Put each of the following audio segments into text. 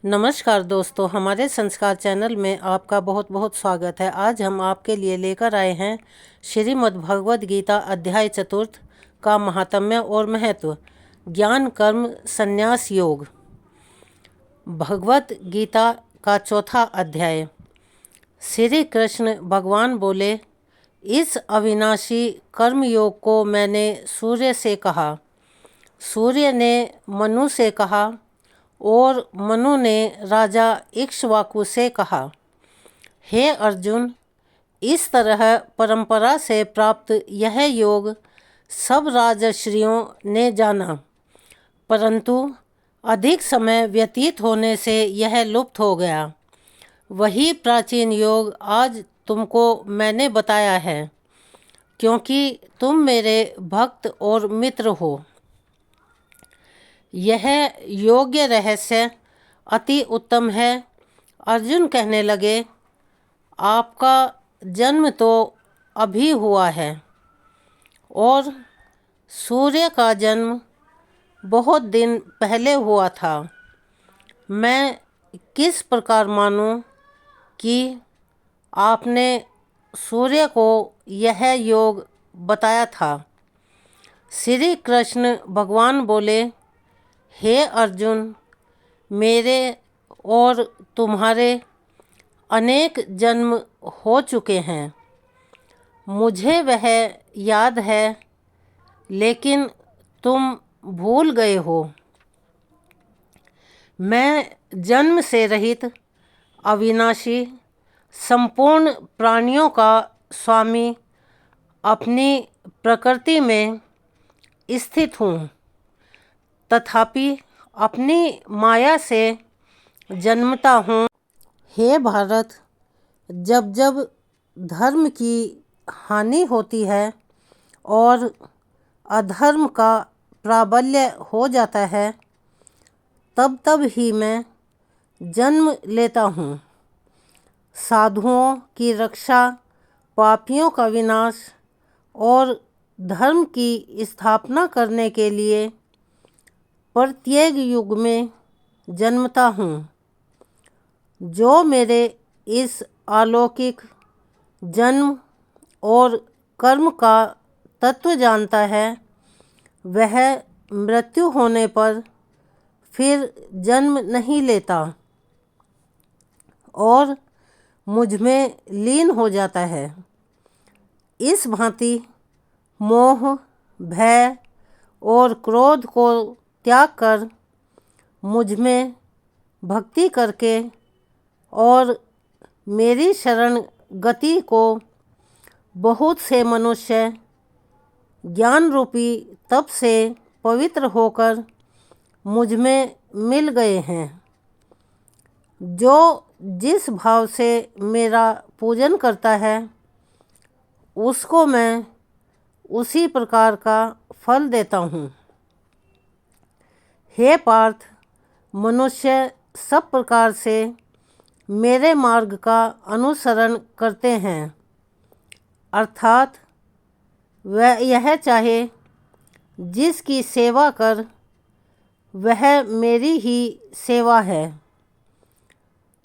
नमस्कार दोस्तों, हमारे संस्कार चैनल में आपका बहुत बहुत स्वागत है। आज हम आपके लिए लेकर आए हैं श्रीमद् भगवद गीता अध्याय चतुर्थ का महात्म्य और महत्व। ज्ञान कर्म संन्यास योग। भगवद गीता का चौथा अध्याय। श्री कृष्ण भगवान बोले, इस अविनाशी कर्म योग को मैंने सूर्य से कहा, सूर्य ने मनु से कहा और मनु ने राजा इक्ष्वाकु से कहा। हे अर्जुन, इस तरह परंपरा से प्राप्त यह योग सब राजर्षियों ने जाना, परंतु अधिक समय व्यतीत होने से यह लुप्त हो गया। वही प्राचीन योग आज तुमको मैंने बताया है, क्योंकि तुम मेरे भक्त और मित्र हो। यह योग्य रहस्य अति उत्तम है। अर्जुन कहने लगे, आपका जन्म तो अभी हुआ है और सूर्य का जन्म बहुत दिन पहले हुआ था। मैं किस प्रकार मानूं कि आपने सूर्य को यह योग बताया था। श्री कृष्ण भगवान बोले, हे अर्जुन, मेरे और तुम्हारे अनेक जन्म हो चुके हैं, मुझे वह याद है, लेकिन तुम भूल गए हो। मैं जन्म से रहित, अविनाशी, संपूर्ण प्राणियों का स्वामी अपनी प्रकृति में स्थित हूँ, तथापि अपनी माया से जन्मता हूँ। हे भारत, जब जब धर्म की हानि होती है और अधर्म का प्राबल्य हो जाता है, तब तब ही मैं जन्म लेता हूँ। साधुओं की रक्षा, पापियों का विनाश और धर्म की स्थापना करने के लिए प्रत्येक युग में जन्मता हूँ। जो मेरे इस अलौकिक जन्म और कर्म का तत्व जानता है, वह मृत्यु होने पर फिर जन्म नहीं लेता और मुझ में लीन हो जाता है। इस भांति मोह, भय और क्रोध को त्याग कर मुझ में भक्ति करके और मेरी शरण गति को बहुत से मनुष्य ज्ञान रूपी तप से पवित्र होकर मुझ में मिल गए हैं। जो जिस भाव से मेरा पूजन करता है, उसको मैं उसी प्रकार का फल देता हूँ। हे पार्थ, मनुष्य सब प्रकार से मेरे मार्ग का अनुसरण करते हैं, अर्थात वह यह चाहे जिसकी सेवा कर, वह मेरी ही सेवा है।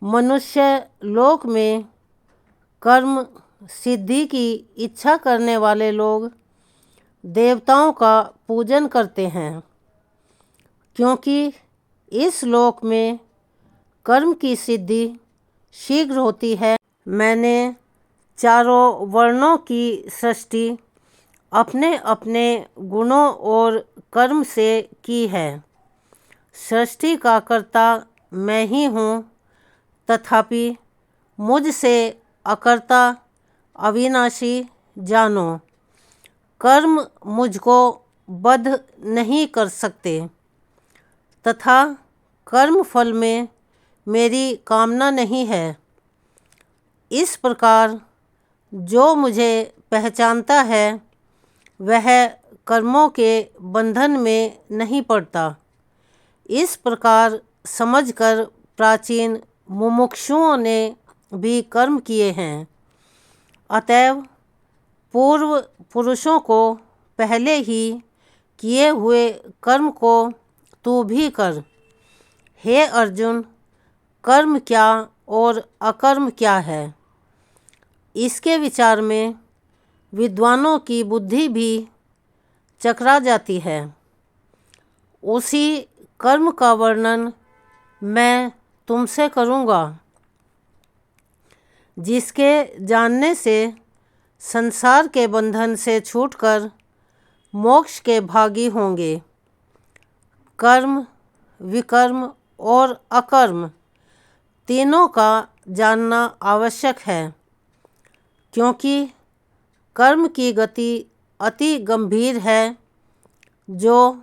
मनुष्य लोक में कर्म सिद्धि की इच्छा करने वाले लोग देवताओं का पूजन करते हैं, क्योंकि इस लोक में कर्म की सिद्धि शीघ्र होती है। मैंने चारों वर्णों की सृष्टि अपने अपने गुणों और कर्म से की है। सृष्टि का कर्ता मैं ही हूँ, तथापि मुझसे अकर्ता अविनाशी जानो। कर्म मुझको बद्ध नहीं कर सकते, तथा कर्म फल में मेरी कामना नहीं है। इस प्रकार जो मुझे पहचानता है, वह कर्मों के बंधन में नहीं पड़ता। इस प्रकार समझकर प्राचीन मुमुक्षुओं ने भी कर्म किए हैं। अतएव पूर्व पुरुषों को पहले ही किए हुए कर्म को तू भी कर। हे अर्जुन, कर्म क्या और अकर्म क्या है, इसके विचार में विद्वानों की बुद्धि भी चकरा जाती है। उसी कर्म का वर्णन मैं तुमसे करूँगा जिसके जानने से संसार के बंधन से छूटकर मोक्ष के भागी होंगे। कर्म, विकर्म और अकर्म तीनों का जानना आवश्यक है, क्योंकि कर्म की गति अति गंभीर है। जो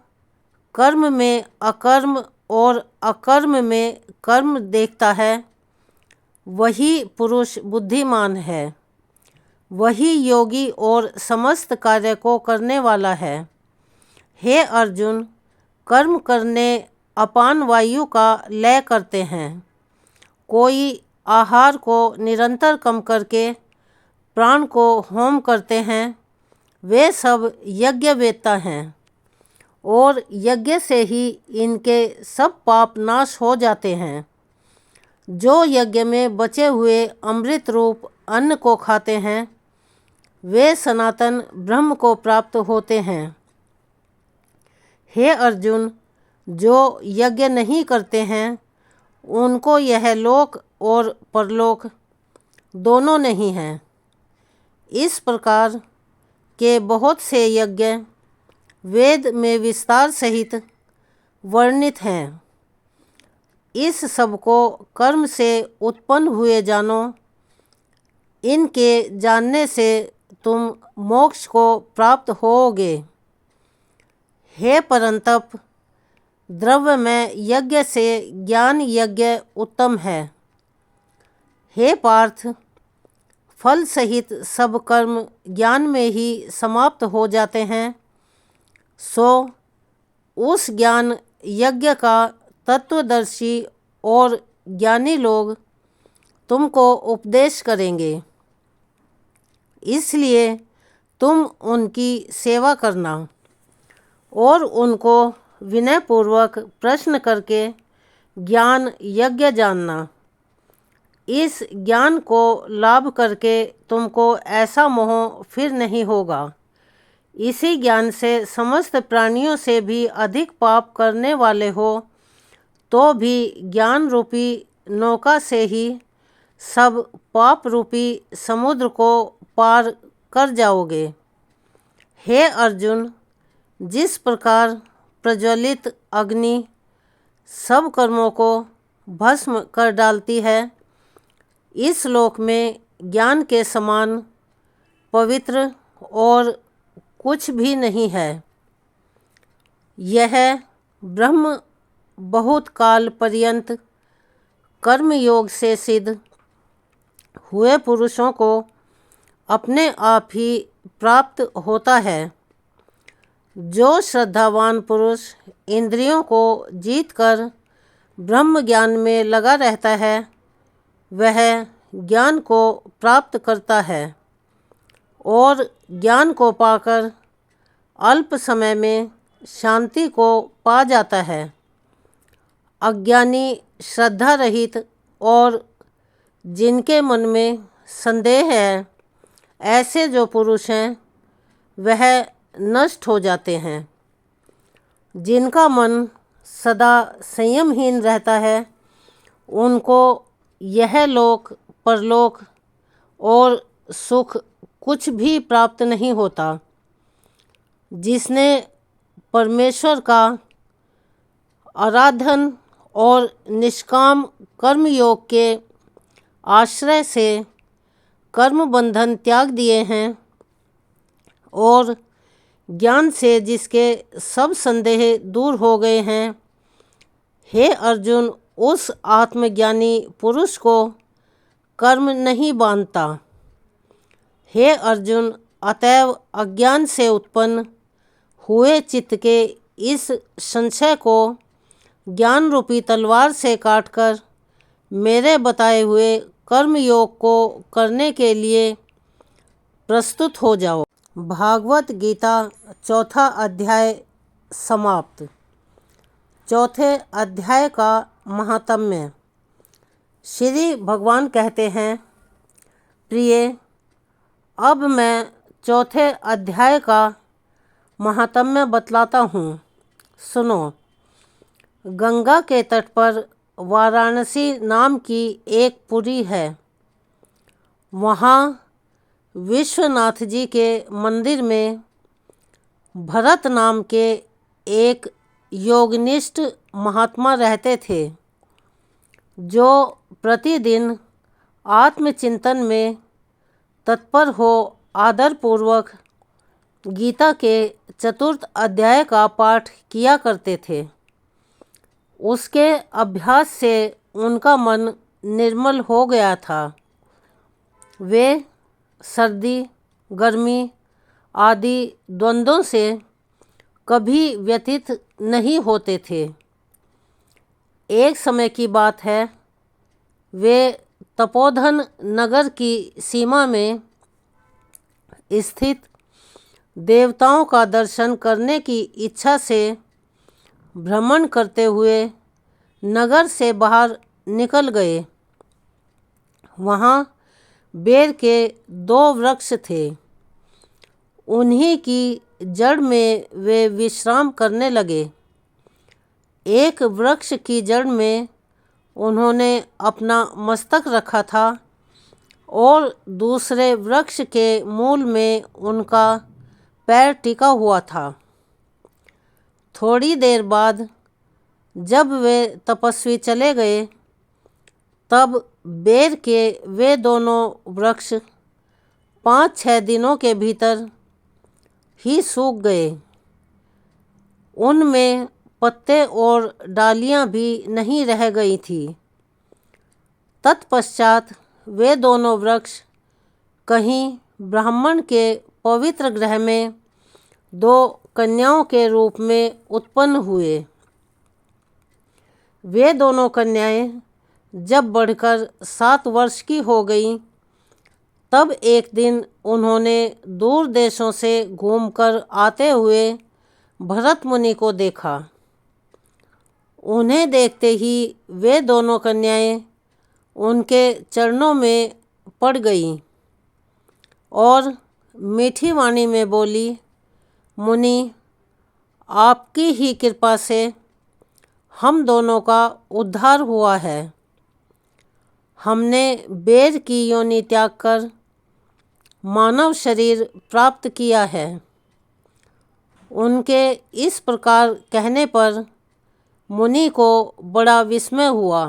कर्म में अकर्म और अकर्म में कर्म देखता है, वही पुरुष बुद्धिमान है, वही योगी और समस्त कार्य को करने वाला है। हे अर्जुन, कर्म करने अपान वायु का लय करते हैं, कोई आहार को निरंतर कम करके प्राण को होम करते हैं, वे सब यज्ञवेत्ता हैं और यज्ञ से ही इनके सब पाप नाश हो जाते हैं। जो यज्ञ में बचे हुए अमृत रूप अन्न को खाते हैं, वे सनातन ब्रह्म को प्राप्त होते हैं। हे अर्जुन, जो यज्ञ नहीं करते हैं, उनको यह लोक और परलोक दोनों नहीं हैं। इस प्रकार के बहुत से यज्ञ वेद में विस्तार सहित वर्णित हैं। इस सब को कर्म से उत्पन्न हुए जानो। इनके जानने से तुम मोक्ष को प्राप्त होोगे। हे परंतप, द्रव्य में यज्ञ से ज्ञान यज्ञ उत्तम है। हे पार्थ, फल सहित सब कर्म ज्ञान में ही समाप्त हो जाते हैं, सो उस ज्ञान यज्ञ का तत्वदर्शी और ज्ञानी लोग तुमको उपदेश करेंगे। इसलिए तुम उनकी सेवा करना और उनको विनयपूर्वक प्रश्न करके ज्ञान यज्ञ जानना। इस ज्ञान को लाभ करके तुमको ऐसा मोह फिर नहीं होगा। इसी ज्ञान से समस्त प्राणियों से भी अधिक पाप करने वाले हो तो भी ज्ञान रूपी नौका से ही सब पाप रूपी समुद्र को पार कर जाओगे। हे अर्जुन, जिस प्रकार प्रज्वलित अग्नि सब कर्मों को भस्म कर डालती है, इस लोक में ज्ञान के समान पवित्र और कुछ भी नहीं है। यह ब्रह्म बहुत काल पर्यंत कर्म योग से सिद्ध हुए पुरुषों को अपने आप ही प्राप्त होता है। जो श्रद्धावान पुरुष इंद्रियों को जीतकर ब्रह्म ज्ञान में लगा रहता है, वह ज्ञान को प्राप्त करता है और ज्ञान को पाकर अल्प समय में शांति को पा जाता है। अज्ञानी, श्रद्धा रहित और जिनके मन में संदेह है, ऐसे जो पुरुष हैं, वह नष्ट हो जाते हैं। जिनका मन सदा संयमहीन रहता है, उनको यह लोक, परलोक और सुख कुछ भी प्राप्त नहीं होता। जिसने परमेश्वर का आराधन और निष्काम कर्म योग के आश्रय से कर्म बंधन त्याग दिए हैं और ज्ञान से जिसके सब संदेह दूर हो गए हैं, हे अर्जुन, उस आत्मज्ञानी पुरुष को कर्म नहीं बांधता। हे अर्जुन, अतएव अज्ञान से उत्पन्न हुए चित्त के इस संशय को ज्ञान रूपी तलवार से काटकर मेरे बताए हुए कर्म योग को करने के लिए प्रस्तुत हो जाओ। भागवत गीता चौथा अध्याय समाप्त। चौथे अध्याय का महात्म्य। श्री भगवान कहते हैं, प्रिय, अब मैं चौथे अध्याय का महात्म्य बतलाता हूँ। सुनो। गंगा के तट पर वाराणसी नाम की एक पुरी है। वहाँ विश्वनाथ जी के मंदिर में भरत नाम के एक योगनिष्ठ महात्मा रहते थे, जो प्रतिदिन आत्मचिंतन में तत्पर हो आदरपूर्वक गीता के चतुर्थ अध्याय का पाठ किया करते थे। उसके अभ्यास से उनका मन निर्मल हो गया था। वे सर्दी, गर्मी आदि द्वंद्वों से कभी व्यथित नहीं होते थे। एक समय की बात है, वे तपोधन नगर की सीमा में स्थित देवताओं का दर्शन करने की इच्छा से भ्रमण करते हुए नगर से बाहर निकल गए। वहाँ बेर के 2 वृक्ष थे। उन्हीं की जड़ में वे विश्राम करने लगे। एक वृक्ष की जड़ में उन्होंने अपना मस्तक रखा था और दूसरे वृक्ष के मूल में उनका पैर टिका हुआ था। थोड़ी देर बाद जब वे तपस्वी चले गए, तब बेर के वे दोनों वृक्ष 5-6 दिनों के भीतर ही सूख गए। उनमें पत्ते और डालियां भी नहीं रह गई थी। तत्पश्चात वे दोनों वृक्ष कहीं ब्राह्मण के पवित्र गृह में 2 कन्याओं के रूप में उत्पन्न हुए। वे दोनों कन्याएं जब बढ़कर 7 वर्ष की हो गईं, तब एक दिन उन्होंने दूर देशों से घूमकर आते हुए भरत मुनि को देखा। उन्हें देखते ही वे दोनों कन्याएं उनके चरणों में पड़ गईं और मीठी वाणी में बोली, मुनि, आपकी ही कृपा से हम दोनों का उद्धार हुआ है। हमने बेर की योनि त्याग कर मानव शरीर प्राप्त किया है। उनके इस प्रकार कहने पर मुनि को बड़ा विस्मय हुआ।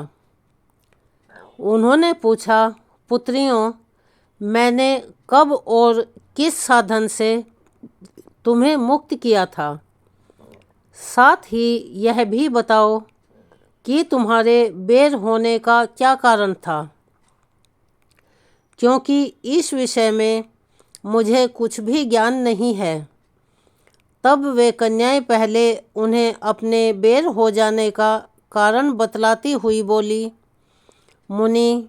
उन्होंने पूछा, पुत्रियों, मैंने कब और किस साधन से तुम्हें मुक्त किया था? साथ ही यह भी बताओ कि तुम्हारे बेर होने का क्या कारण था, क्योंकि इस विषय में मुझे कुछ भी ज्ञान नहीं है। तब वे कन्याएं पहले उन्हें अपने बेर हो जाने का कारण बतलाती हुई बोली, मुनि,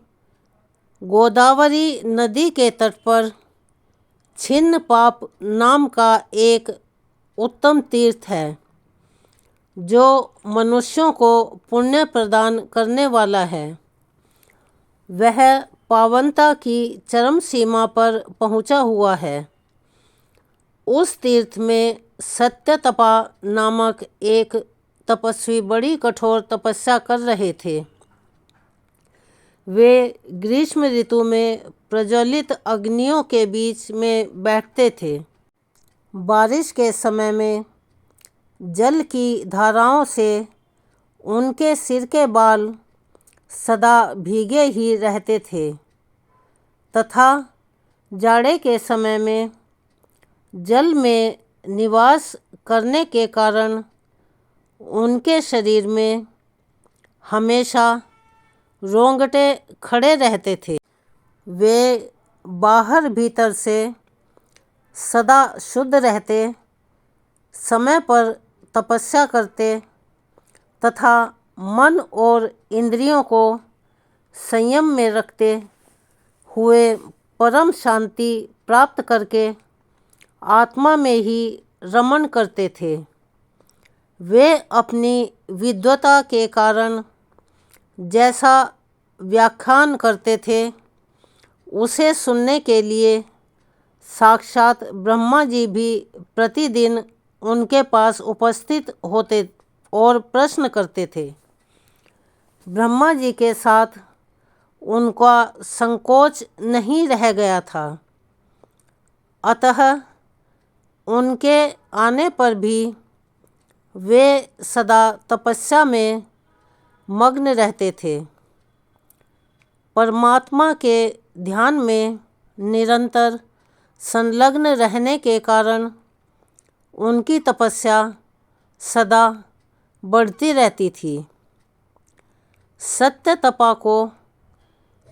गोदावरी नदी के तट पर छिन्न पाप नाम का एक उत्तम तीर्थ है, जो मनुष्यों को पुण्य प्रदान करने वाला है। वह पावनता की चरम सीमा पर पहुँचा हुआ है। उस तीर्थ में सत्यतपा नामक एक तपस्वी बड़ी कठोर तपस्या कर रहे थे। वे ग्रीष्म ऋतु में प्रज्वलित अग्नियों के बीच में बैठते थे। बारिश के समय में जल की धाराओं से उनके सिर के बाल सदा भीगे ही रहते थे, तथा जाड़े के समय में जल में निवास करने के कारण उनके शरीर में हमेशा रोंगटे खड़े रहते थे। वे बाहर भीतर से सदा शुद्ध रहते, समय पर तपस्या करते तथा मन और इंद्रियों को संयम में रखते हुए परम शांति प्राप्त करके आत्मा में ही रमण करते थे। वे अपनी विद्वता के कारण जैसा व्याख्यान करते थे उसे सुनने के लिए साक्षात ब्रह्मा जी भी प्रतिदिन उनके पास उपस्थित होते और प्रश्न करते थे। ब्रह्मा जी के साथ उनका संकोच नहीं रह गया था, अतः उनके आने पर भी वे सदा तपस्या में मग्न रहते थे। परमात्मा के ध्यान में निरंतर संलग्न रहने के कारण उनकी तपस्या सदा बढ़ती रहती थी। सत्य तपा को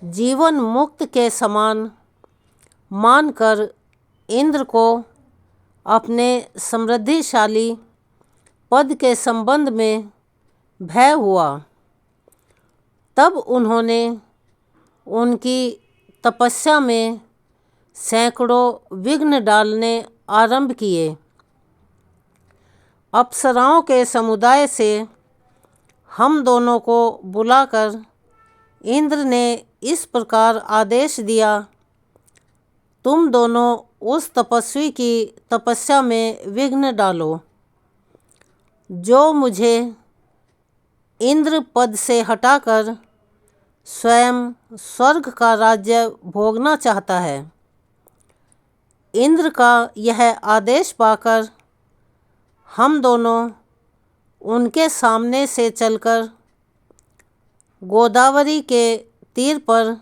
जीवन मुक्त के समान मानकर इंद्र को अपने समृद्धिशाली पद के संबंध में भय हुआ। तब उन्होंने उनकी तपस्या में सैकड़ों विघ्न डालने आरंभ किए। अप्सराओं के समुदाय से हम दोनों को बुलाकर इंद्र ने इस प्रकार आदेश दिया, तुम दोनों उस तपस्वी की तपस्या में विघ्न डालो जो मुझे इंद्र पद से हटाकर स्वयं स्वर्ग का राज्य भोगना चाहता है। इंद्र का यह आदेश पाकर हम दोनों उनके सामने से चलकर गोदावरी के तीर पर,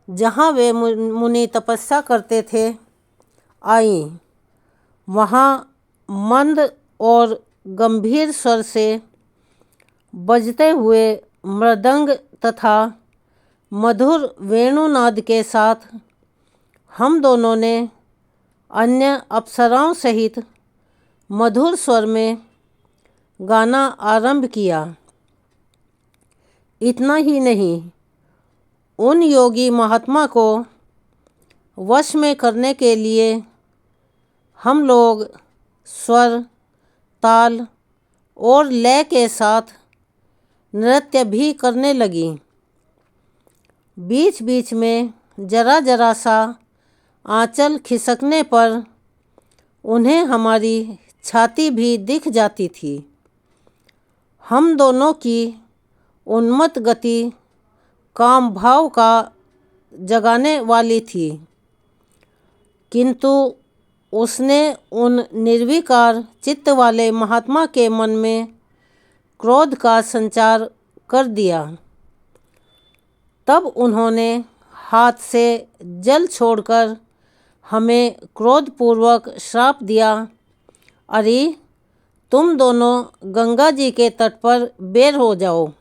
जहाँ वे मुनि तपस्या करते थे, आईं। वहाँ मंद और गंभीर स्वर से बजते हुए मृदंग तथा मधुर वेणुनाद के साथ हम दोनों ने अन्य अप्सराओं सहित मधुर स्वर में गाना आरंभ किया। इतना ही नहीं, उन योगी महात्मा को वश में करने के लिए हम लोग स्वर, ताल और लय के साथ नृत्य भी करने लगी। बीच बीच में जरा जरा सा आंचल खिसकने पर उन्हें हमारी छाती भी दिख जाती थी। हम दोनों की उन्मत्त गति काम भाव का जगाने वाली थी, किंतु उसने उन निर्विकार चित्त वाले महात्मा के मन में क्रोध का संचार कर दिया। तब उन्होंने हाथ से जल छोड़कर हमें क्रोधपूर्वक श्राप दिया, अरे तुम दोनों गंगा जी के तट पर बेर हो जाओ।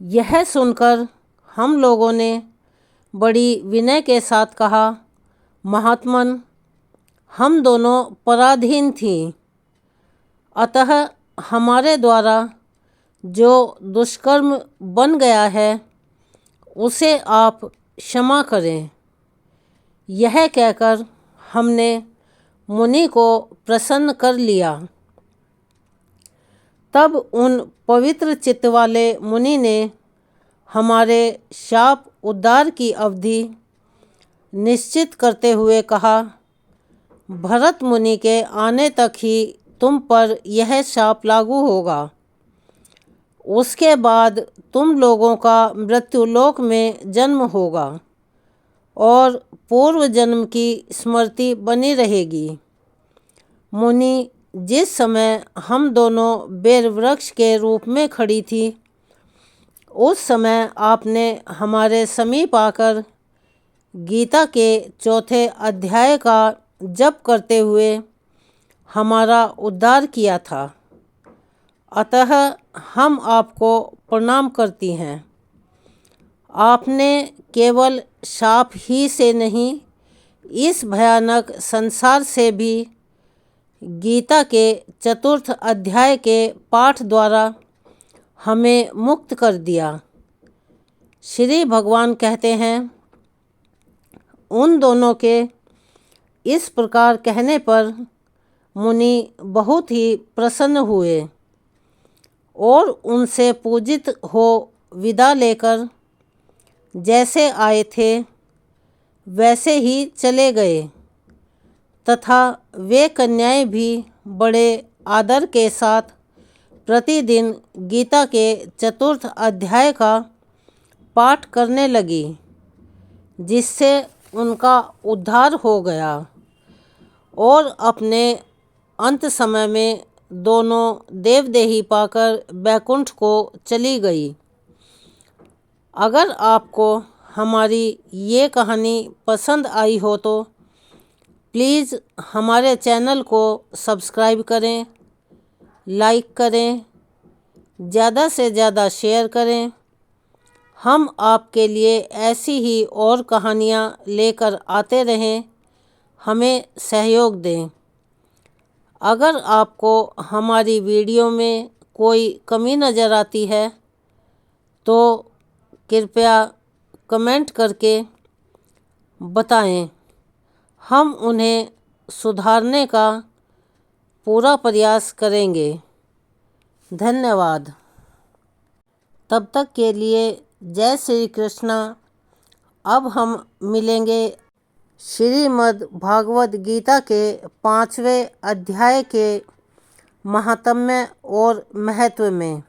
यह सुनकर हम लोगों ने बड़ी विनय के साथ कहा, महात्मन, हम दोनों पराधीन थीं, अतः हमारे द्वारा जो दुष्कर्म बन गया है उसे आप क्षमा करें। यह कहकर हमने मुनि को प्रसन्न कर लिया। तब उन पवित्र चित्त वाले मुनि ने हमारे शाप उद्धार की अवधि निश्चित करते हुए कहा, भरत मुनि के आने तक ही तुम पर यह शाप लागू होगा। उसके बाद तुम लोगों का मृत्युलोक में जन्म होगा और पूर्व जन्म की स्मृति बनी रहेगी। मुनि, जिस समय हम दोनों बेर वृक्ष के रूप में खड़ी थी, उस समय आपने हमारे समीप आकर गीता के 4 अध्याय का जप करते हुए हमारा उद्धार किया था, अतः हम आपको प्रणाम करती हैं। आपने केवल शाप ही से नहीं, इस भयानक संसार से भी गीता के 4 अध्याय के पाठ द्वारा हमें मुक्त कर दिया। श्री भगवान कहते हैं, उन दोनों के इस प्रकार कहने पर मुनि बहुत ही प्रसन्न हुए और उनसे पूजित हो विदा लेकर जैसे आए थे वैसे ही चले गए तथा वे कन्याएं भी बड़े आदर के साथ प्रतिदिन गीता के चतुर्थ अध्याय का पाठ करने लगी, जिससे उनका उद्धार हो गया और अपने अंत समय में दोनों देवदेही पाकर बैकुंठ को चली गई। अगर आपको हमारी ये कहानी पसंद आई हो तो प्लीज़ हमारे चैनल को सब्सक्राइब करें, लाइक करें, ज़्यादा से ज़्यादा शेयर करें। हम आपके लिए ऐसी ही और कहानियाँ लेकर आते रहें, हमें सहयोग दें। अगर आपको हमारी वीडियो में कोई कमी नज़र आती है तो कृपया कमेंट करके बताएं, हम उन्हें सुधारने का पूरा प्रयास करेंगे। धन्यवाद। तब तक के लिए जय श्री कृष्णा। अब हम मिलेंगे श्रीमद् भागवत गीता के 5वें अध्याय के महात्म्य और महत्व में।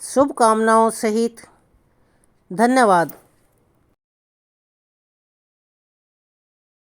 शुभकामनाओं सहित धन्यवाद।